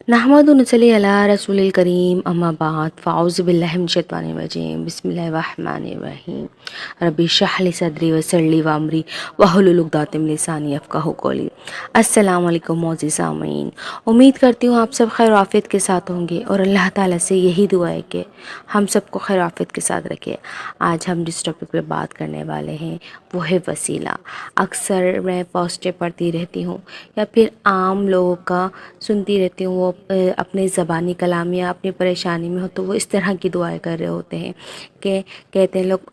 نحمد ونصلی علی رسول الکریم اما بعد فاعوذ باللہ من الشیطان الرجیم بسم اللہ الرحمن الرحیم رب اشرح لی صدری ویسر لی امری واحلل عقدۃ من لسانی یفقہوا قولی۔ السلام علیکم معزز سامعین، امید کرتی ہوں آپ سب خیر و عافیت کے ساتھ ہوں گے اور اللہ تعالیٰ سے یہی دعا ہے کہ ہم سب کو خیر و عافیت کے ساتھ رکھے۔ آج ہم جس ٹاپک پہ بات کرنے والے ہیں وہ ہے وسیلہ۔ اکثر میں پوسٹیں پڑھتی رہتی ہوں یا پھر عام لوگوں کا سنتی رہتی ہوں، وہ اپنے زبانی کلام یا اپنی پریشانی میں ہو تو وہ اس طرح کی دعائیں کر رہے ہوتے ہیں کہ کہتے ہیں لوگ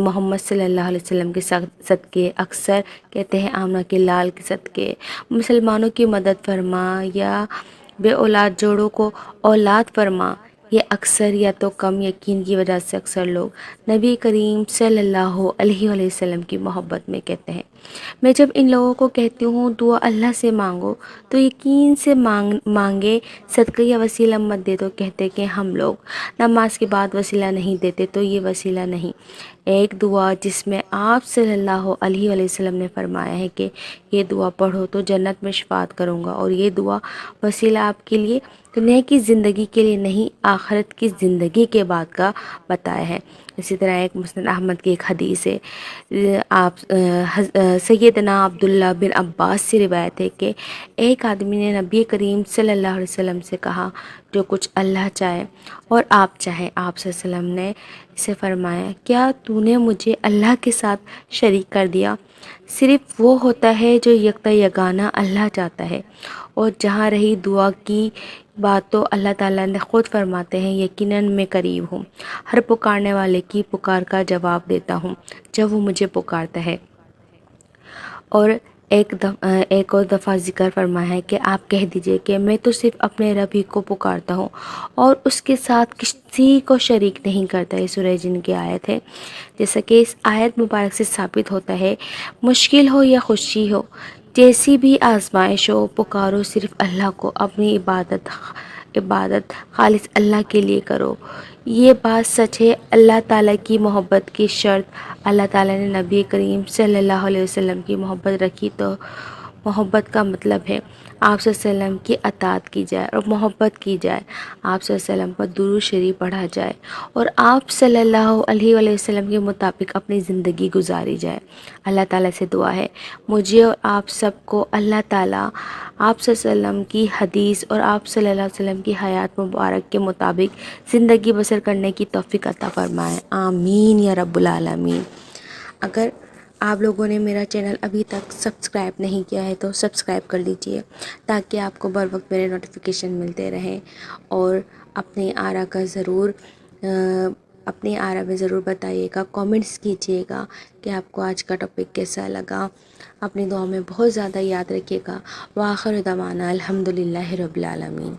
محمد صلی اللہ علیہ وسلم کے صدقے، اکثر کہتے ہیں آمنہ کے لال کے صدقے، مسلمانوں کی مدد فرما یا بے اولاد جوڑوں کو اولاد فرما۔ یہ اکثر یا تو کم یقین کی وجہ سے اکثر لوگ نبی کریم صلی اللہ علیہ وسلم کی محبت میں کہتے ہیں۔ میں جب ان لوگوں کو کہتی ہوں دعا اللہ سے مانگو تو یقین سے مانگے، صدقہ یا وسیلہ مت دے، تو کہتے کہ ہم لوگ نماز کے بعد وسیلہ نہیں دیتے تو یہ وسیلہ نہیں۔ ایک دعا جس میں آپ صلی اللہ علیہ وسلم نے فرمایا ہے کہ یہ دعا پڑھو تو جنت میں شفاعت کروں گا، اور یہ دعا وسیلہ آپ کے لیے دنیا کی زندگی کے لیے نہیں، آخرت کی زندگی کے بعد کا بتایا ہے۔ اسی طرح ایک مسند احمد کی ایک حدیث ہے، آپ سیدنا عبداللہ بن عباس سے روایت ہے کہ ایک آدمی نے نبی کریم صلی اللہ علیہ وسلم سے کہا جو کچھ اللہ چاہے اور آپ چاہیں۔ آپ صلی اللہ علیہ وسلم نے اسے فرمایا کیا تو نے مجھے اللہ کے ساتھ شریک کر دیا؟ صرف وہ ہوتا ہے جو یکتا یگانہ اللہ چاہتا ہے، اور جہاں رہی دعا کی بات تو اللہ تعالیٰ نے خود فرماتے ہیں یقیناً میں قریب ہوں، ہر پکارنے والے کی پکار کا جواب دیتا ہوں جب وہ مجھے پکارتا ہے۔ اور ایک اور دفعہ ذکر فرمایا ہے کہ آپ کہہ دیجئے کہ میں تو صرف اپنے رب ہی کو پکارتا ہوں اور اس کے ساتھ کسی کو شریک نہیں کرتا۔ یہ سورہ جن کی آیت ہے۔ جیسا کہ اس آیت مبارک سے ثابت ہوتا ہے مشکل ہو یا خوشی ہو، جیسی بھی آزمائش ہو، پکارو صرف اللہ کو، اپنی عبادت خالص اللہ کے لیے کرو۔ یہ بات سچ ہے۔ اللہ تعالیٰ کی محبت کی شرط، اللہ تعالیٰ نے نبی کریم صلی اللہ علیہ وسلم کی محبت رکھی، تو محبت کا مطلب ہے آپ صلی اللہ علیہ وسلم کی اطاعت کی جائے اور محبت کی جائے، آپ صلی اللہ علیہ وسلم پر درود شریف پڑھا جائے اور آپ صلی اللہ علیہ وسلم کے مطابق اپنی زندگی گزاری جائے۔ اللہ تعالیٰ سے دعا ہے مجھے اور آپ سب کو اللہ تعالیٰ آپ صلی اللہ علیہ وسلم کی حدیث اور آپ صلی اللہ علیہ وسلم کی حیات مبارک کے مطابق زندگی بسر کرنے کی توفیق عطا فرمائے، آمین یا رب العالمین۔ اگر آپ لوگوں نے میرا چینل ابھی تک سبسکرائب نہیں کیا ہے تو سبسکرائب کر لیجئے تاکہ آپ کو بر وقت میرے نوٹیفیکیشن ملتے رہیں، اور اپنی آراء میں ضرور بتائیے گا، کومنٹس کیجیے گا کہ آپ کو آج کا ٹاپک کیسا لگا۔ اپنی دعاؤں میں بہت زیادہ یاد رکھیے گا۔ وآخر دعوانا الحمدللہ رب العالمین۔